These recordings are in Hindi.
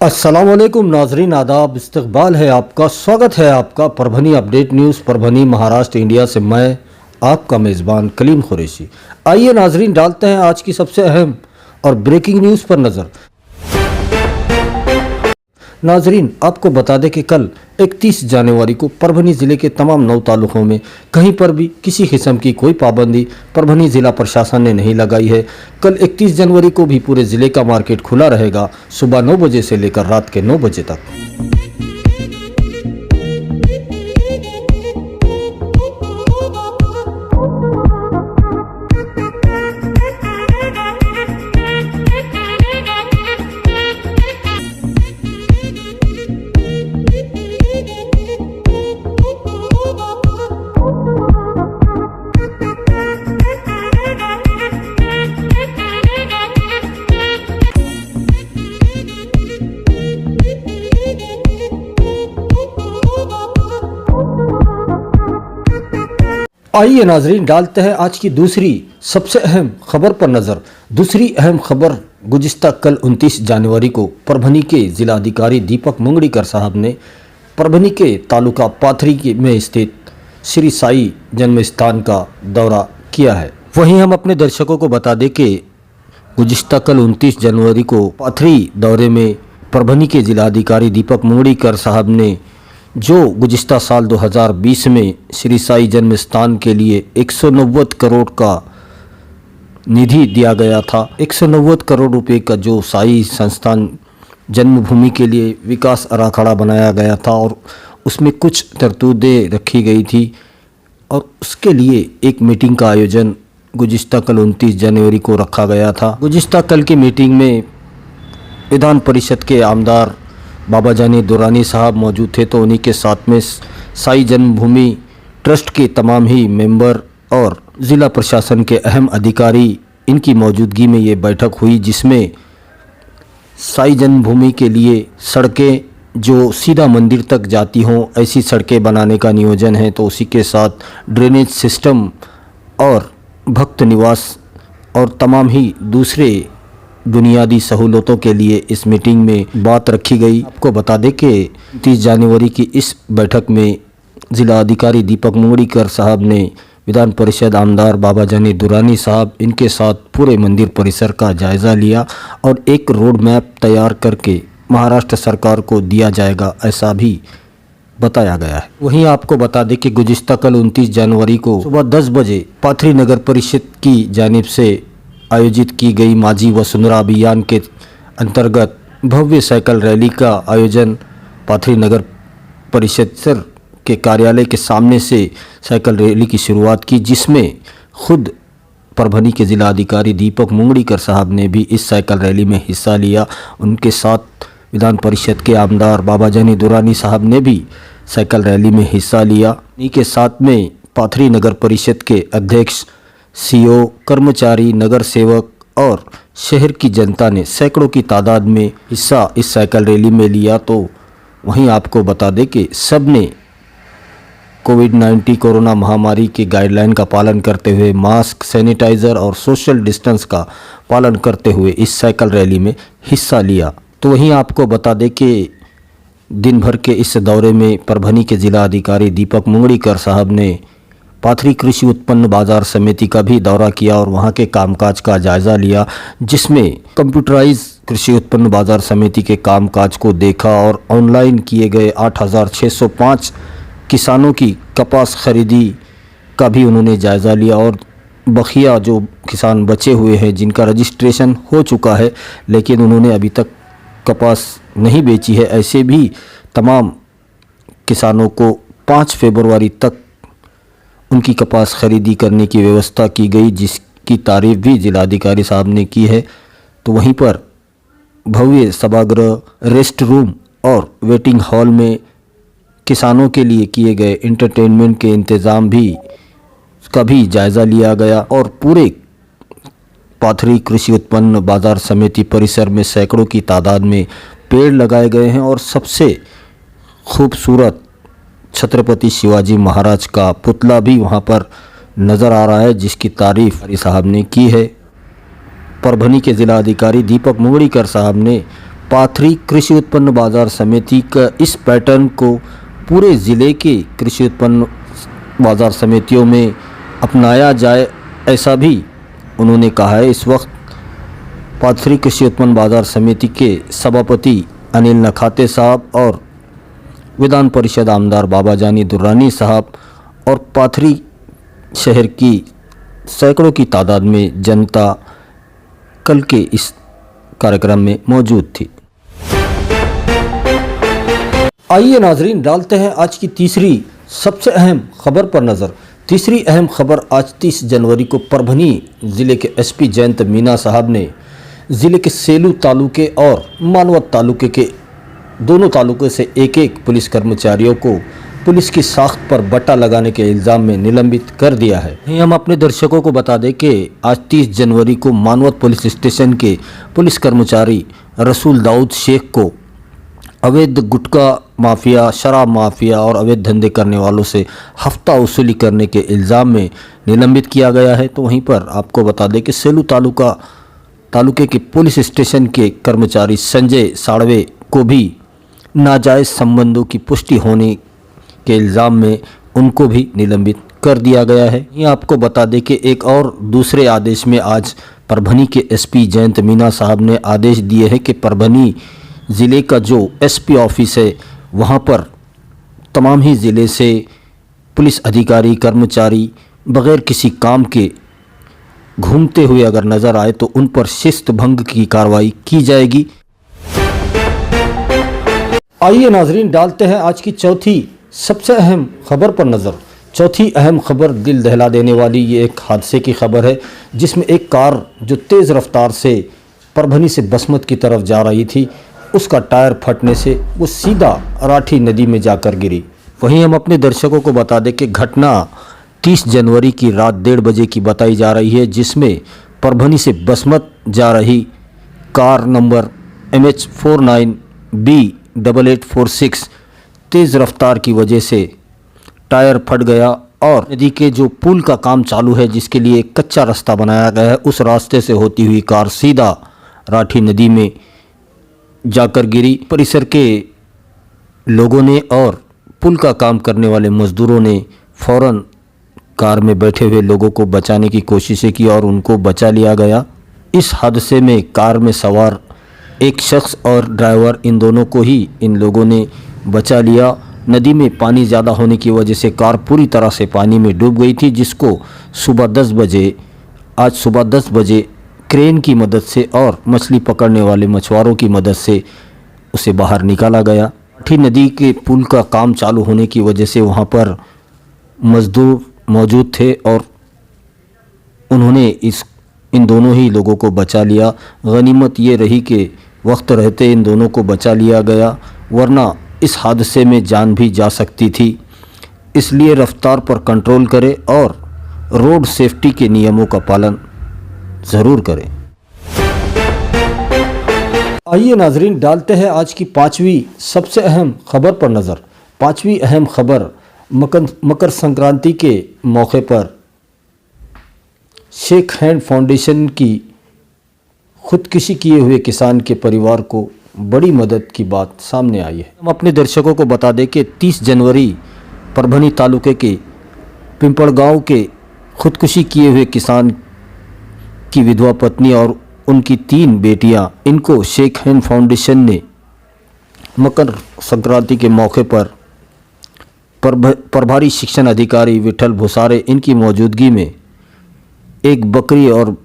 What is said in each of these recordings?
अस्सलामुअलैकुम नाजरीन, आदाब, इस्तकबाल है आपका, स्वागत है आपका Parbhani update news Parbhani Maharashtra India से। मैं आपका मेज़बान कलीम कुरैशी। आइए नाजरीन, डालते हैं आज की सबसे अहम और ब्रेकिंग न्यूज़ पर नज़र। नाजरीन, आपको बता दें कि कल 31 जनवरी को परभनी ज़िले के तमाम 9 तालुकों में कहीं पर भी किसी किस्म की कोई पाबंदी परभनी ज़िला प्रशासन ने नहीं लगाई है। कल 31 जनवरी को भी पूरे ज़िले का मार्केट खुला रहेगा, सुबह 9 बजे से लेकर रात के 9 बजे तक। आइए नाजरीन, डालते हैं आज की दूसरी सबसे अहम खबर पर नज़र। दूसरी अहम खबर गुज़िश्ता कल 29 जनवरी को परभनी के ज़िलाधिकारी दीपक मुंगड़ीकर साहब ने परभनी के तालुका पाथरी में स्थित श्री साई जन्म स्थान का दौरा किया है। वहीं हम अपने दर्शकों को बता दें कि गुज़िश्ता कल 29 जनवरी को पाथरी दौरे में परभनी के ज़िलाधिकारी दीपक मुंगड़ीकर साहब ने जो गुज़िश्ता साल 2020 में श्री साई जन्म स्थान के लिए 190 करोड़ का निधि दिया गया था, 190 करोड़ रुपए का जो साई संस्थान जन्मभूमि के लिए विकास आराखड़ा बनाया गया था और उसमें कुछ तरतूदें रखी गई थी और उसके लिए एक मीटिंग का आयोजन गुज़िश्ता कल 29 जनवरी को रखा गया था। गुज़िश्ता कल की मीटिंग में विधान परिषद के आमदार बाबा जानी दुरानी साहब मौजूद थे, तो उन्हीं के साथ में साई जन्मभूमि ट्रस्ट के तमाम ही मेंबर और ज़िला प्रशासन के अहम अधिकारी, इनकी मौजूदगी में ये बैठक हुई, जिसमें साई जन्मभूमि के लिए सड़कें जो सीधा मंदिर तक जाती हों ऐसी सड़कें बनाने का नियोजन है, तो उसी के साथ ड्रेनेज सिस्टम और भक्त निवास और तमाम ही दूसरे बुनियादी सहूलतों के लिए इस मीटिंग में बात रखी गई। आपको बता दें कि 30 जनवरी की इस बैठक में ज़िला अधिकारी दीपक मुंगड़ीकर साहब ने विधान परिषद आमदार बाबा जानी दुरानी साहब, इनके साथ पूरे मंदिर परिसर का जायज़ा लिया और एक रोड मैप तैयार करके महाराष्ट्र सरकार को दिया जाएगा, ऐसा भी बताया गया है। वहीं आपको बता दें कि गुज़िश्ता कल 29 जनवरी को सुबह 10 बजे पाथरी नगर परिषद की जानिब से आयोजित की गई माझी वसुंधरा अभियान के अंतर्गत भव्य साइकिल रैली का आयोजन पाथरी नगर परिषद के कार्यालय के सामने से साइकिल रैली की शुरुआत की, जिसमें खुद परभनी के ज़िला अधिकारी दीपक मुंगड़ीकर साहब ने भी इस साइकिल रैली में हिस्सा लिया। उनके साथ विधान परिषद के आमदार बाबा जानी दुरानी साहब ने भी साइकिल रैली में हिस्सा लिया। इन्हीं के साथ में पाथरी नगर परिषद के अध्यक्ष, सीओ, कर्मचारी, नगर सेवक और शहर की जनता ने सैकड़ों की तादाद में हिस्सा इस साइकिल रैली में लिया। तो वहीं आपको बता दें कि सब ने कोविड-19 कोरोना महामारी की गाइडलाइन का पालन करते हुए मास्क, सैनिटाइज़र और सोशल डिस्टेंस का पालन करते हुए इस साइकिल रैली में हिस्सा लिया। तो वहीं आपको बता दें कि दिन भर के इस दौरे में परभनी के ज़िला अधिकारी दीपक मुंगड़ीकर साहब ने पाथरी कृषि उत्पन्न बाजार समिति का भी दौरा किया और वहां के कामकाज का जायज़ा लिया, जिसमें कंप्यूटराइज कृषि उत्पन्न बाजार समिति के कामकाज को देखा और ऑनलाइन किए गए 8,605 किसानों की कपास खरीदी का भी उन्होंने जायज़ा लिया और बखिया जो किसान बचे हुए हैं जिनका रजिस्ट्रेशन हो चुका है लेकिन उन्होंने अभी तक कपास नहीं बेची है, ऐसे भी तमाम किसानों को 5 फरवरी तक उनकी कपास खरीदी करने की व्यवस्था की गई, जिसकी तारीफ भी जिलाधिकारी साहब ने की है। तो वहीं पर भव्य सभागृह, रेस्ट रूम और वेटिंग हॉल में किसानों के लिए किए गए इंटरटेनमेंट के इंतज़ाम भी का भी जायज़ा लिया गया और पूरे पाथरी कृषि उत्पन्न बाजार समिति परिसर में सैकड़ों की तादाद में पेड़ लगाए गए हैं और सबसे खूबसूरत छत्रपति शिवाजी महाराज का पुतला भी वहां पर नज़र आ रहा है, जिसकी तारीफ साहब ने की है। परभनी के ज़िला अधिकारी दीपक मुंगड़ीकर साहब ने पाथरी कृषि उत्पन्न बाजार समिति का इस पैटर्न को पूरे ज़िले के कृषि उत्पन्न बाजार समितियों में अपनाया जाए, ऐसा भी उन्होंने कहा है। इस वक्त पाथरी कृषि उत्पन्न बाजार समिति के सभापति अनिल नखाते साहब और विधान परिषद आमदार बाबाजानी दुर्रानी साहब और पाथरी शहर की सैकड़ों की तादाद में जनता कल के इस कार्यक्रम में मौजूद थी। आइए नाजरीन, डालते हैं आज की तीसरी सबसे अहम खबर पर नज़र। तीसरी अहम खबर आज 30 जनवरी को परभनी ज़िले के एसपी जयंत मीना साहब ने ज़िले के सेलू तालुके और मानवत तालुके के दोनों तालुकों से एक एक पुलिस कर्मचारियों को पुलिस की साख्त पर बट्टा लगाने के इल्ज़ाम में निलंबित कर दिया है। हम अपने दर्शकों को बता दें कि आज 30 जनवरी को मानवत पुलिस स्टेशन के पुलिस कर्मचारी रसूल दाऊद शेख को अवैध गुटखा माफिया, शराब माफिया और अवैध धंधे करने वालों से हफ्ता वसूली करने के इल्ज़ाम में निलंबित किया गया है। तो वहीं पर आपको बता दें कि सेलू तालुके के पुलिस स्टेशन के कर्मचारी संजय साड़वे को भी नाजायज़ संबंधों की पुष्टि होने के इल्ज़ाम में उनको भी निलंबित कर दिया गया है। ये आपको बता दें कि एक और दूसरे आदेश में आज परभनी के एसपी जयंत मीना साहब ने आदेश दिए हैं कि परभनी ज़िले का जो एसपी ऑफिस है वहाँ पर तमाम ही ज़िले से पुलिस अधिकारी कर्मचारी बग़ैर किसी काम के घूमते हुए अगर नज़र आए तो उन पर शिस्त भंग की कार्रवाई की जाएगी। आइए नाजरीन, डालते हैं आज की चौथी सबसे अहम खबर पर नज़र। चौथी अहम खबर दिल दहला देने वाली ये एक हादसे की खबर है जिसमें एक कार जो तेज़ रफ्तार से परभनी से बसमत की तरफ जा रही थी, उसका टायर फटने से वो सीधा राठी नदी में जाकर गिरी। वहीं हम अपने दर्शकों को बता दें कि घटना 30 जनवरी की रात 1:30 बजे की बताई जा रही है, जिसमें परभनी से बसमत जा रही कार नंबर MH49B8846 तेज़ रफ्तार की वजह से टायर फट गया और नदी के जो पुल का काम चालू है जिसके लिए कच्चा रास्ता बनाया गया है, उस रास्ते से होती हुई कार सीधा राठी नदी में जाकर गिरी। परिसर के लोगों ने और पुल का काम करने वाले मजदूरों ने फौरन कार में बैठे हुए लोगों को बचाने की कोशिशें की और उनको बचा लिया गया। इस हादसे में कार में सवार एक शख्स और ड्राइवर, इन दोनों को ही इन लोगों ने बचा लिया। नदी में पानी ज़्यादा होने की वजह से कार पूरी तरह से पानी में डूब गई थी, जिसको आज सुबह 10 बजे क्रेन की मदद से और मछली पकड़ने वाले मछुआरों की मदद से उसे बाहर निकाला गया। राठी नदी के पुल का काम चालू होने की वजह से वहाँ पर मजदूर मौजूद थे और उन्होंने इन दोनों ही लोगों को बचा लिया। गनीमत ये रही कि वक्त रहते इन दोनों को बचा लिया गया, वरना इस हादसे में जान भी जा सकती थी। इसलिए रफ्तार पर कंट्रोल करें और रोड सेफ्टी के नियमों का पालन ज़रूर करें। आइए नाजरीन, डालते हैं आज की पांचवी सबसे अहम खबर पर नज़र। पांचवी अहम खबर मकर संक्रांति के मौके पर शेख हैंड फाउंडेशन की खुदकुशी किए हुए किसान के परिवार को बड़ी मदद की बात सामने आई है। हम अपने दर्शकों को बता दें कि 30 जनवरी परभनी तालुके के पिंपड़गांव के खुदकुशी किए हुए किसान की विधवा पत्नी और उनकी 3 बेटियां, इनको शेख हैंड फाउंडेशन ने मकर संक्रांति के मौके पर प्रभारी शिक्षण अधिकारी विठल भुसारे इनकी मौजूदगी में एक बकरी और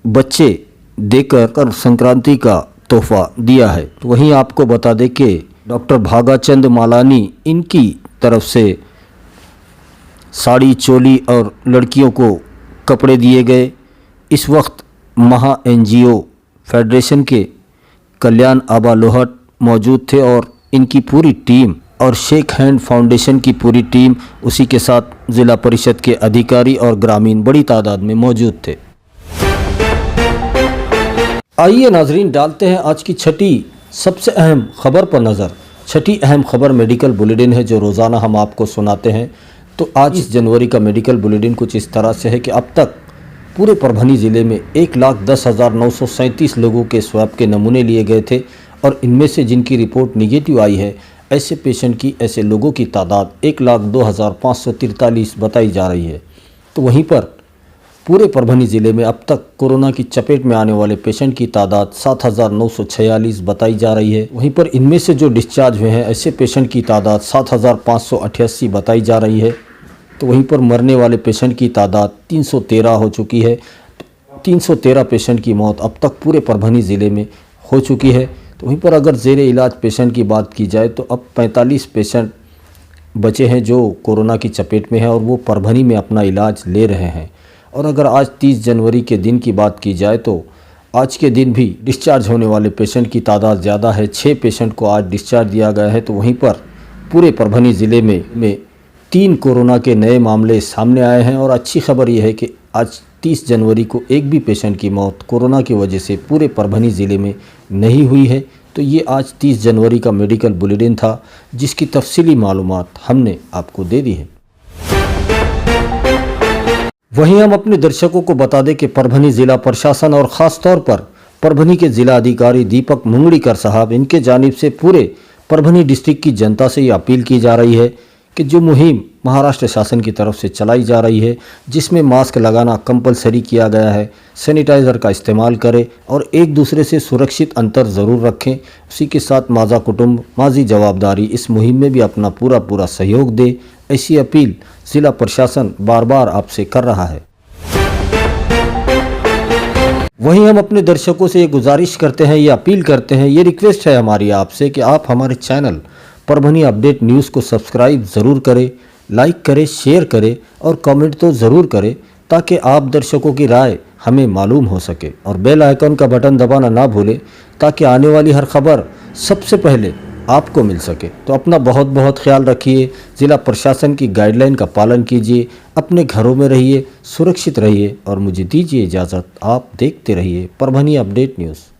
बच्चे देकर संक्रांति का तोहफा दिया है। तो वहीं आपको बता दें कि डॉक्टर भागाचंद मालानी इनकी तरफ से साड़ी, चोली और लड़कियों को कपड़े दिए गए। इस वक्त महा NGO फेडरेशन के कल्याण आबा लोहट मौजूद थे और इनकी पूरी टीम और शेख हैंड फाउंडेशन की पूरी टीम, उसी के साथ ज़िला परिषद के अधिकारी और ग्रामीण बड़ी तादाद में मौजूद थे। आइए नाजरीन, डालते हैं आज की छठी सबसे अहम खबर पर नज़र। छठी अहम खबर मेडिकल बुलेटिन है जो रोज़ाना हम आपको सुनाते हैं। तो आज 20 जनवरी का मेडिकल बुलेटिन कुछ इस तरह से है कि अब तक पूरे परभनी ज़िले में 1,10,937 लोगों के स्वैब के नमूने लिए गए थे और इनमें से जिनकी रिपोर्ट निगेटिव आई है, ऐसे पेशेंट की, ऐसे लोगों की तादाद 1,02,543 बताई जा रही है। तो वहीं पर पूरे परभनी ज़िले में अब तक कोरोना की चपेट में आने वाले पेशेंट की तादाद 7,946 बताई जा रही है। वहीं पर इनमें से जो डिस्चार्ज हुए हैं, ऐसे पेशेंट की तादाद 7,588 बताई जा रही है। तो वहीं पर मरने वाले पेशेंट की तादाद 313 हो चुकी है। 313 पेशेंट की मौत अब तक पूरे परभनी ज़िले में हो चुकी है। तो वहीं पर अगर ज़ेरे इलाज पेशेंट की बात की जाए तो अब 45 पेशेंट बचे हैं जो कोरोना की चपेट में हैं और वो परभनी में अपना इलाज ले रहे हैं। और अगर आज 30 जनवरी के दिन की बात की जाए तो आज के दिन भी डिस्चार्ज होने वाले पेशेंट की तादाद ज़्यादा है। 6 पेशेंट को आज डिस्चार्ज दिया गया है। तो वहीं पर पूरे परभनी ज़िले में 3 कोरोना के नए मामले सामने आए हैं। और अच्छी खबर यह है कि आज 30 जनवरी को एक भी पेशेंट की मौत कोरोना की वजह से पूरे परभनी ज़िले में नहीं हुई है। तो ये आज 30 जनवरी का मेडिकल बुलेटिन था, जिसकी तफसीली मालूमात हमने आपको दे दी है। वहीं हम अपने दर्शकों को बता दें कि परभनी ज़िला प्रशासन और ख़ास तौर पर परभनी के ज़िला अधिकारी दीपक मुंगड़ीकर साहब, इनके जानिब से पूरे परभनी डिस्ट्रिक्ट की जनता से ये अपील की जा रही है कि जो मुहिम महाराष्ट्र शासन की तरफ से चलाई जा रही है, जिसमें मास्क लगाना कंपलसरी किया गया है, सैनिटाइज़र का इस्तेमाल करें और एक दूसरे से सुरक्षित अंतर ज़रूर रखें। उसी के साथ माज़ा कुटुंब माजी जवाबदारी इस मुहिम में भी अपना पूरा सहयोग दे, ऐसी अपील ज़िला प्रशासन बार बार आपसे कर रहा है। वहीं हम अपने दर्शकों से ये गुजारिश करते हैं, ये अपील करते हैं, ये रिक्वेस्ट है हमारी आपसे कि आप हमारे चैनल परभनी अपडेट न्यूज़ को सब्सक्राइब ज़रूर करें, लाइक करें, शेयर करें और कमेंट तो ज़रूर करें, ताकि आप दर्शकों की राय हमें मालूम हो सके। और बेल आइकन का बटन दबाना ना भूलें, ताकि आने वाली हर खबर सबसे पहले आपको मिल सके। तो अपना बहुत ख्याल रखिए, ज़िला प्रशासन की गाइडलाइन का पालन कीजिए, अपने घरों में रहिए, सुरक्षित रहिए और मुझे दीजिए इजाज़त। आप देखते रहिए परभनी अपडेट न्यूज़।